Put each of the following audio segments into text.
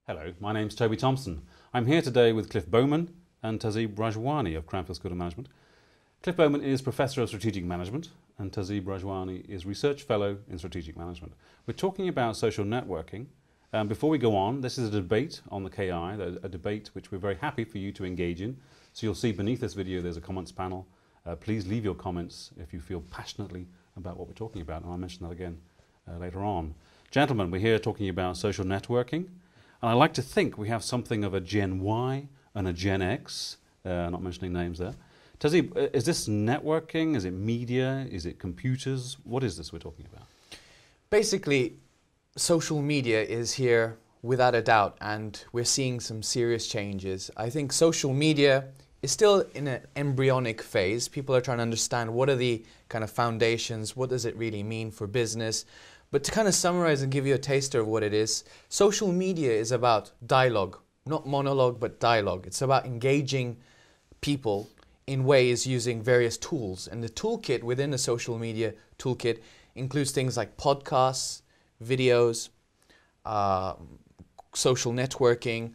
Hello, my name's Toby Thompson. I'm here today with Cliff Bowman and Tahzeeb Rajwani of Cranfield School of Management. Cliff Bowman is Professor of Strategic Management and Tahzeeb Rajwani is Research Fellow in Strategic Management. We're talking about social networking. Before we go on, this is a debate on the KI, a debate which we're very happy for you to engage in. So you'll see beneath this video there's a comments panel. Please leave your comments if you feel passionately about what we're talking about, and I'll mention that again later on. Gentlemen, we're here talking about social networking. And I like to think we have something of a Gen Y and a Gen X, not mentioning names there. Tahzeeb, is this networking? Is it media? Is it computers? What is this we're talking about? Basically, social media is here without a doubt, and we're seeing some serious changes. I think social media is still in an embryonic phase. People are trying to understand what are the kind of foundations, what does it really mean for business. But to kind of summarize and give you a taster of what it is, social media is about dialogue, not monologue, but dialogue. It's about engaging people in ways using various tools. And the toolkit within the social media toolkit includes things like podcasts, videos, social networking,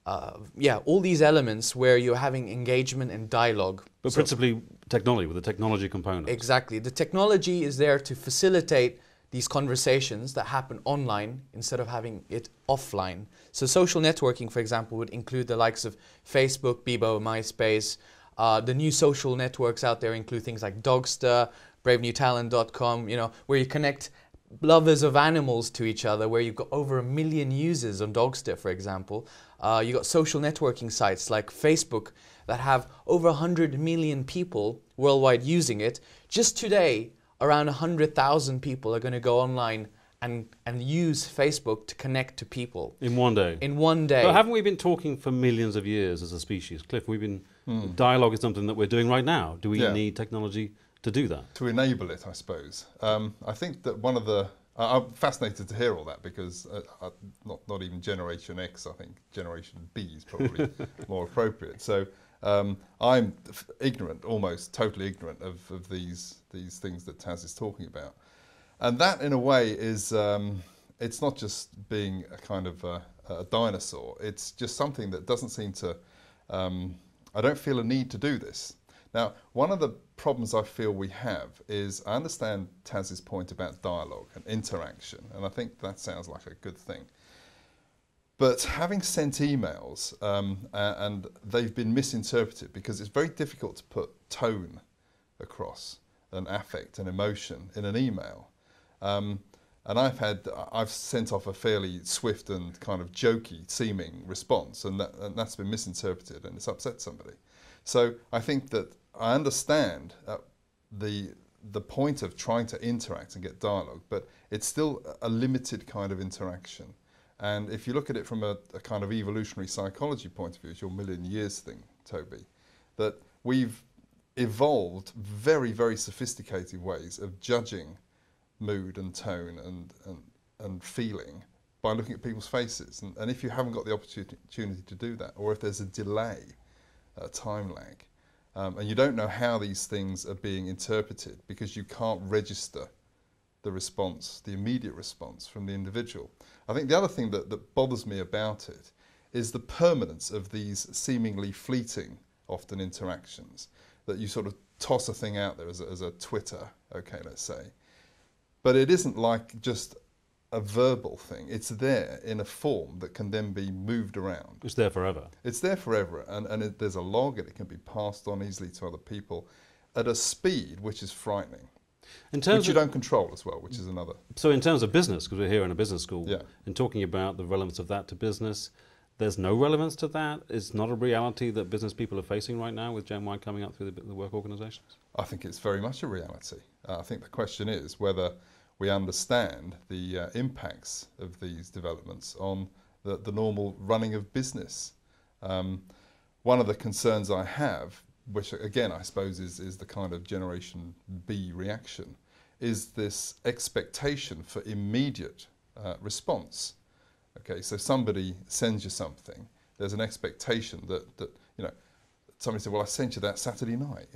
all these elements where you're having engagement and dialogue. But principally technology, with a technology component. Exactly. The technology is there to facilitate these conversations that happen online instead of having it offline. So social networking, for example, would include the likes of Facebook, Bebo, MySpace. The new social networks out there include things like Dogster, BraveNewTalent.com, where you connect lovers of animals to each other, where you've got over 1 million users on Dogster, for example. You've got social networking sites like Facebook that have over 100 million people worldwide using it. Just today, around 100,000 people are going to go online and use Facebook to connect to people. In one day? In one day. But haven't we been talking for millions of years as a species? Cliff, dialogue is something that we're doing right now. Do we need technology to do that? To enable it, I suppose. I think that one of the... I'm fascinated to hear all that because not even Generation X, I think Generation B is probably more appropriate. So I'm ignorant, almost totally ignorant of these things that Taz is talking about. And that, in a way, is it's not just being a kind of a dinosaur. It's just something that doesn't seem to... I don't feel a need to do this. Now, one of the problems I feel we have is, I understand Taz's point about dialogue and interaction, and I think that sounds like a good thing. But having sent emails, and they've been misinterpreted because it's very difficult to put tone across, and affect and emotion in an email. And I've sent off a fairly swift and kind of jokey seeming response, and that's been misinterpreted and it's upset somebody. So I think that I understand the point of trying to interact and get dialogue, but it's still a limited kind of interaction. And if you look at it from a kind of evolutionary psychology point of view, it's your million years thing, Toby, that we've evolved very, very sophisticated ways of judging mood and tone and feeling by looking at people's faces. And if you haven't got the opportunity to do that, or if there's a delay, a time lag, and you don't know how these things are being interpreted because you can't register the response, the immediate response from the individual. I think the other thing that bothers me about it is the permanence of these seemingly fleeting, often interactions, that you sort of toss a thing out there as a Twitter, okay, let's say. But it isn't like just a verbal thing. It's there in a form that can then be moved around. It's there forever. It's there forever, and there's a log, and it can be passed on easily to other people at a speed which is frightening. Which you don't control as well, which is another. So in terms of business, because we're here in a business school, and talking about the relevance of that to business, there's no relevance to that? It's not a reality that business people are facing right now with Gen Y coming up through the work organisations? I think it's very much a reality. I think the question is whether we understand the impacts of these developments on the normal running of business. One of the concerns I have, which again I suppose is the kind of Generation B reaction, is this expectation for immediate response. Okay, so somebody sends you something, there's an expectation that somebody said, well, I sent you that Saturday night,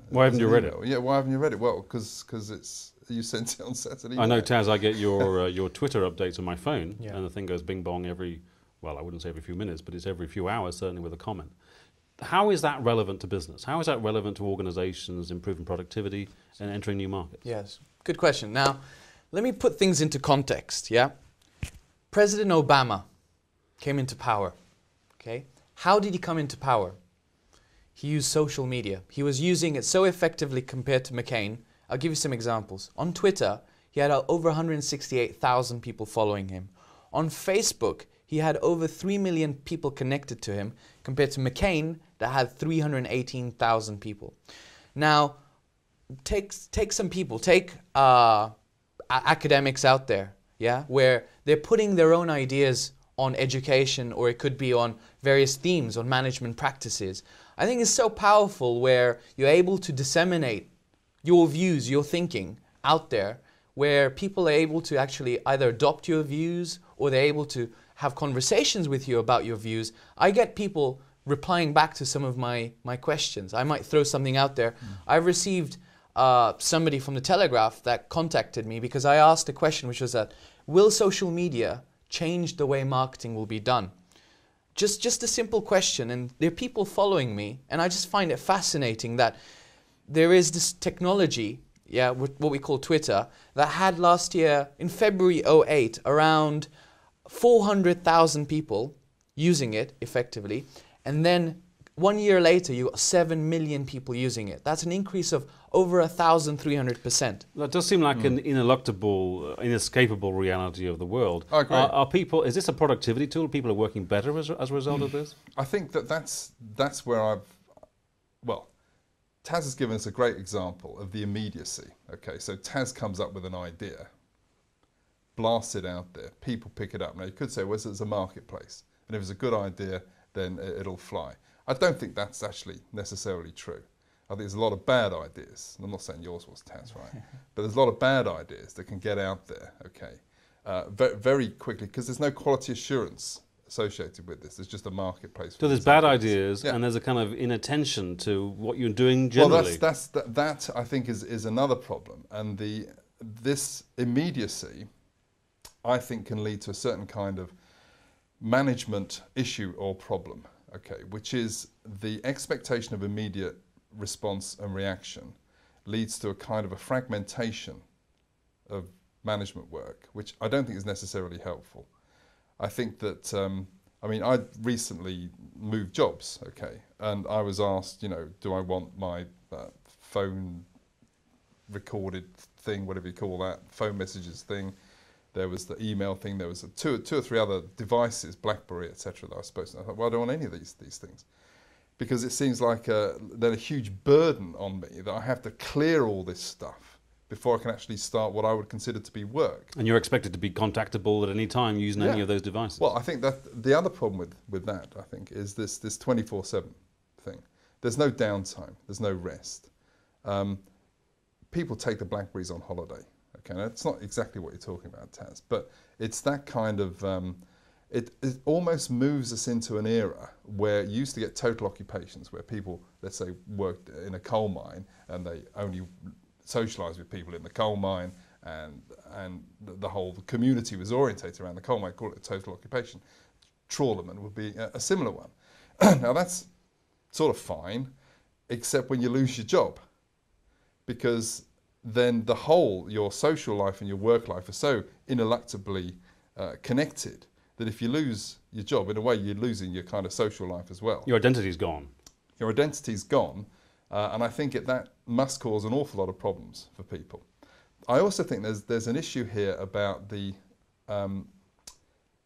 Why haven't you read it? Yeah, why haven't you read it? Well, because you sent it on Saturday night. I know, Taz, I get your Twitter updates on my phone, and the thing goes bing bong every well, I wouldn't say every few minutes, but it's every few hours, certainly with a comment. How is that relevant to business? How is that relevant to organizations improving productivity and entering new markets? Yes, good question. Now, let me put things into context, yeah? President Obama came into power, okay? How did he come into power? He used social media. He was using it so effectively compared to McCain. I'll give you some examples. On Twitter, he had over 168,000 people following him. On Facebook, he had over 3 million people connected to him compared to McCain that had 318,000 people. Now, take some people, take academics out there, yeah, where they're putting their own ideas on education, or it could be on various themes, on management practices. I think it's so powerful where you're able to disseminate your views, your thinking out there, where people are able to actually either adopt your views or they're able to have conversations with you about your views. I get people replying back to some of my questions. I might throw something out there. I've received somebody from the Telegraph that contacted me because I asked a question which was that, will social media change the way marketing will be done? Just a simple question, and there are people following me, and I just find it fascinating that there is this technology, yeah, what we call Twitter, that had last year, in February 2008, around 400,000 people using it effectively, and then 1 year later you got 7 million people using it. That's an increase of over 1,300%. That does seem like an ineluctable, inescapable reality of the world. I agree. Are people? Is this a productivity tool? People are working better as a result of this? I think that's where Taz has given us a great example of the immediacy. Okay, so Taz comes up with an idea, blasts it out there, people pick it up. Now you could say, well, it's a marketplace, and if it's a good idea, then it'll fly. I don't think that's actually necessarily true. I think there's a lot of bad ideas. I'm not saying yours was, Taz, right? But there's a lot of bad ideas that can get out there, okay, very quickly, because there's no quality assurance associated with this. There's just a marketplace. So there's bad ideas, and there's a kind of inattention to what you're doing generally. Well, that I think is another problem, and this immediacy, I think, can lead to a certain kind of management issue or problem, okay, which is the expectation of immediate response and reaction leads to a kind of a fragmentation of management work, which I don't think is necessarily helpful. I think that, I recently moved jobs, okay, and I was asked, do I want my phone recorded thing, whatever you call that, phone messages thing. There was the email thing. There was two or three other devices, BlackBerry, etc., that I was supposed to. I thought, well, I don't want any of these things, because it seems like they're a huge burden on me that I have to clear all this stuff before I can actually start what I would consider to be work. And you're expected to be contactable at any time using any of those devices. Well, I think that the other problem with that, I think, is this 24/7 thing. There's no downtime. There's no rest. People take the BlackBerries on holiday. Okay, now it's not exactly what you're talking about, Taz, but it's that kind of, it almost moves us into an era where you used to get total occupations, where people, let's say, worked in a coal mine and they only socialised with people in the coal mine, and the whole community was orientated around the coal mine, call it a total occupation. Trawlerman would be a similar one. Now that's sort of fine, except when you lose your job, because then your social life and your work life are so ineluctably connected that if you lose your job, in a way you're losing your kind of social life as well. Your identity's gone. Your identity's gone, and I think that must cause an awful lot of problems for people. I also think there's an issue here about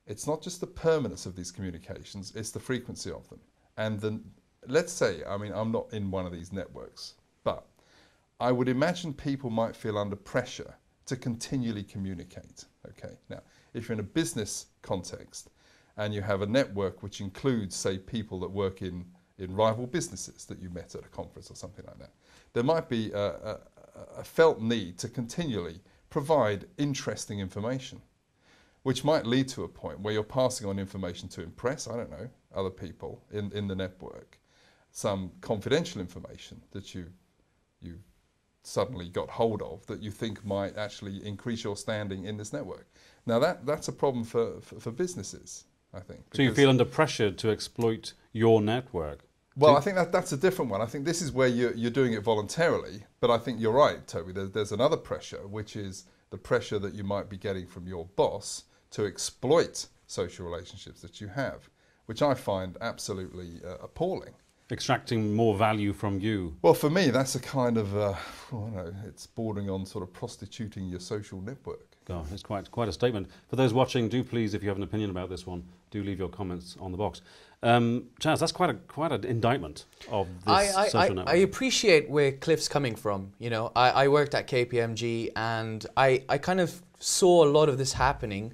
it's not just the permanence of these communications, it's the frequency of them. And let's say, I'm not in one of these networks, but I would imagine people might feel under pressure to continually communicate. Okay. Now, if you're in a business context and you have a network which includes, say, people that work in rival businesses that you met at a conference or something like that, there might be a felt need to continually provide interesting information, which might lead to a point where you're passing on information to impress, I don't know, other people in the network, some confidential information that you've suddenly got hold of that you think might actually increase your standing in this network. Now that's a problem for businesses, I think. So you feel under pressure to exploit your network? Well, I think that's a different one. I think this is where you're doing it voluntarily, but I think you're right, Toby. There's another pressure, which is the pressure that you might be getting from your boss to exploit social relationships that you have, which I find absolutely appalling. Extracting more value from you. Well, for me, that's a kind of, it's bordering on sort of prostituting your social network. God, it's quite a statement. For those watching, do please, if you have an opinion about this one, do leave your comments on the box. Chaz, that's quite an indictment of this social network. I appreciate where Cliff's coming from. You know, I worked at KPMG and I kind of saw a lot of this happening,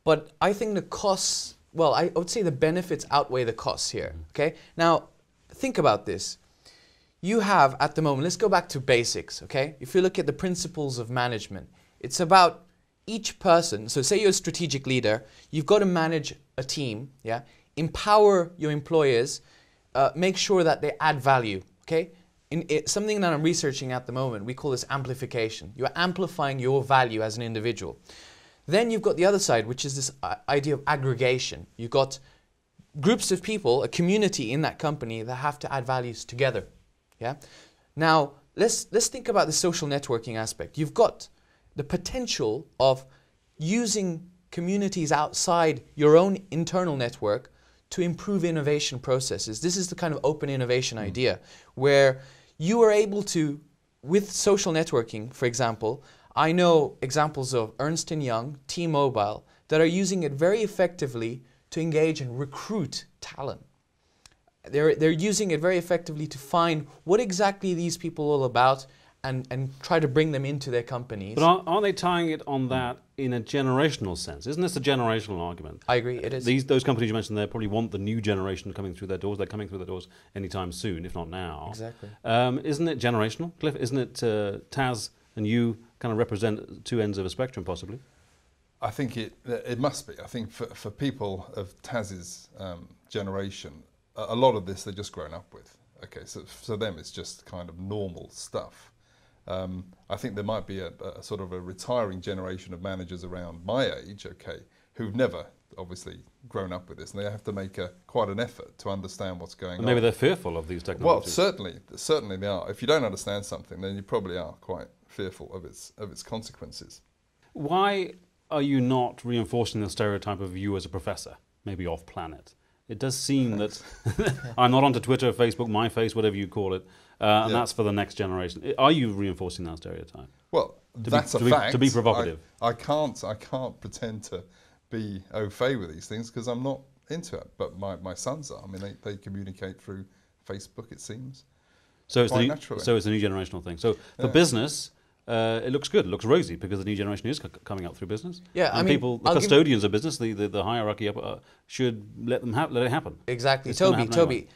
but I think the costs, well, I would say the benefits outweigh the costs here, okay? Now, think about this. You have, at the moment, let's go back to basics, okay? If you look at the principles of management, it's about each person. So say you're a strategic leader, you've got to manage a team, yeah? Empower your employers, make sure that they add value, okay? Something that I'm researching at the moment, we call this amplification. You're amplifying your value as an individual. Then you've got the other side, which is this idea of aggregation. You've got groups of people, a community in that company that have to add values together, yeah? Now, let's think about the social networking aspect. You've got the potential of using communities outside your own internal network to improve innovation processes. This is the kind of open innovation idea where you are able to, with social networking, for example, I know examples of Ernst & Young, T-Mobile, that are using it very effectively to engage and recruit talent. They're using it very effectively to find what exactly these people are all about and try to bring them into their companies. But aren't they tying it on that in a generational sense? Isn't this a generational argument? I agree, it is. Those companies you mentioned there probably want the new generation coming through their doors. They're coming through their doors anytime soon, if not now. Exactly. Isn't it generational, Cliff? Isn't it Taz and you kind of represent two ends of a spectrum, possibly? I think it must be. I think for people of Taz's generation, a lot of this they've just grown up with. Okay, so for them it's just kind of normal stuff. I think there might be a sort of a retiring generation of managers around my age, okay, who've never obviously grown up with this, and they have to make quite an effort to understand what's going on. Maybe they're fearful of these technologies. Well, certainly they are. If you don't understand something, then you probably are quite fearful of its consequences. Why are you not reinforcing the stereotype of you as a professor, maybe off planet? It does seem that I'm not onto Twitter, Facebook, MyFace, whatever you call it, and that's for the next generation. Are you reinforcing that stereotype? Well, that's a fact. To be provocative. I can't pretend to be au fait with these things because I'm not into it. But my sons are. I mean, they communicate through Facebook, it seems. So it's a new generational thing. So for business, it looks good. It looks rosy because the new generation is coming up through business. Yeah, and people, the custodians of business, the hierarchy up, should let it happen. Exactly, Toby.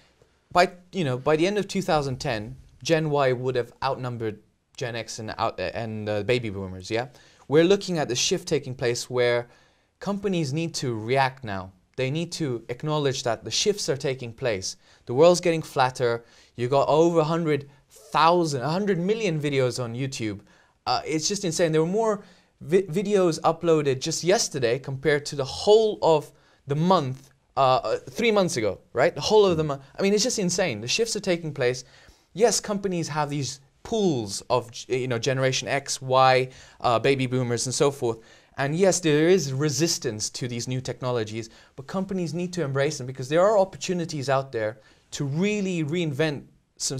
By the end of 2010, Gen Y would have outnumbered Gen X and baby boomers. Yeah, we're looking at the shift taking place where companies need to react now. They need to acknowledge that the shifts are taking place. The world's getting flatter. You got over 100 million videos on YouTube. It's just insane. There were more videos uploaded just yesterday compared to the whole of the month 3 months ago, right? The whole of the month. I mean, it's just insane. The shifts are taking place. Yes, companies have these pools of Generation X, Y, baby boomers, and so forth. And yes, there is resistance to these new technologies, but companies need to embrace them because there are opportunities out there to really reinvent some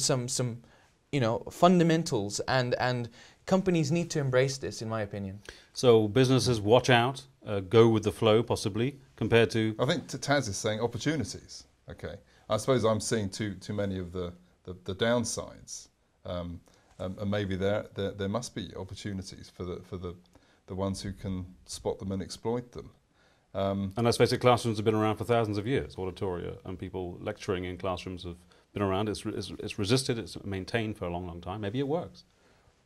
fundamentals, and companies need to embrace this, in my opinion. So businesses watch out, go with the flow, possibly, compared to... I think Taz is saying opportunities. Okay, I suppose I'm seeing too many of the downsides, and maybe there must be opportunities for the ones who can spot them and exploit them. And let's face it, classrooms have been around for thousands of years. Auditoria and people lecturing in classrooms have been around. It's resisted, it's maintained for a long, long time. Maybe it works.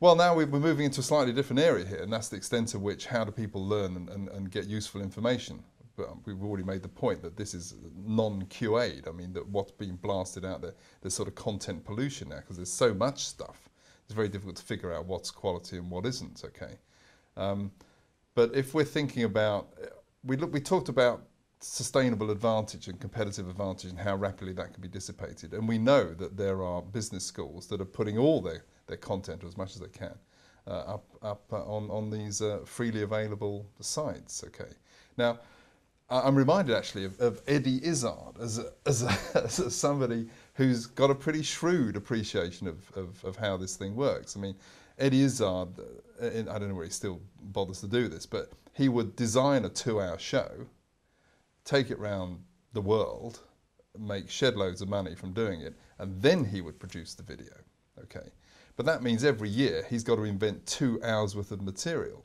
Well, now we're moving into a slightly different area here, and that's the extent to which how do people learn and get useful information. But we've already made the point that this is non-QA'd. I mean, that what's being blasted out there, there's sort of content pollution now because there's so much stuff. It's very difficult to figure out what's quality and what isn't, okay? But if we're thinking about, we talked about sustainable advantage and competitive advantage and how rapidly that can be dissipated. And we know that there are business schools that are putting all their content, or as much as they can, up on these freely available sites. Okay. Now, I'm reminded actually of Eddie Izzard as somebody who's got a pretty shrewd appreciation of how this thing works. I mean, Eddie Izzard, I don't know where he still bothers to do this, but he would design a 2-hour show, take it round the world, make shed loads of money from doing it, and then he would produce the video. Okay. But that means every year he's got to invent 2 hours worth of material.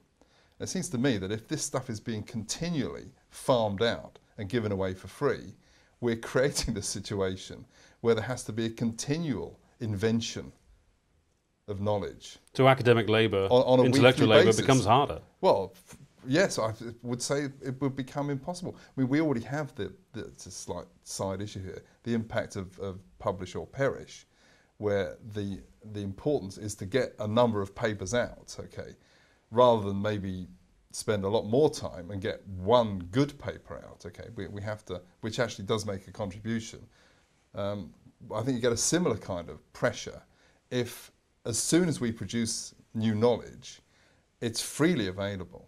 And it seems to me that if this stuff is being continually farmed out and given away for free, we're creating the situation where there has to be a continual invention of knowledge. So academic labour, on intellectual labour becomes harder. Well, yes, I would say it would become impossible. I mean, we already have it's a slight side issue here, the impact of publish or perish, where the importance is to get a number of papers out, okay, rather than maybe spend a lot more time and get one good paper out, okay. We have to, which actually does make a contribution. I think you get a similar kind of pressure if, as soon as we produce new knowledge, it's freely available,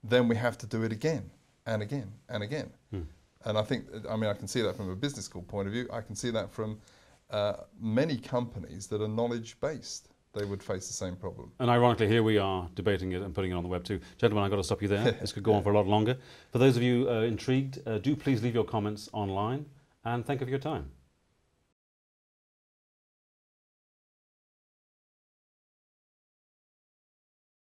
then we have to do it again and again and again. And I think, I mean, I can see that from a business school point of view. I can see that from many companies that are knowledge-based. They would face the same problem. And ironically, here we are debating it and putting it on the web too. Gentlemen, I've got to stop you there. This could go on for a lot longer. For those of you intrigued, do please leave your comments online, and thank you for your time.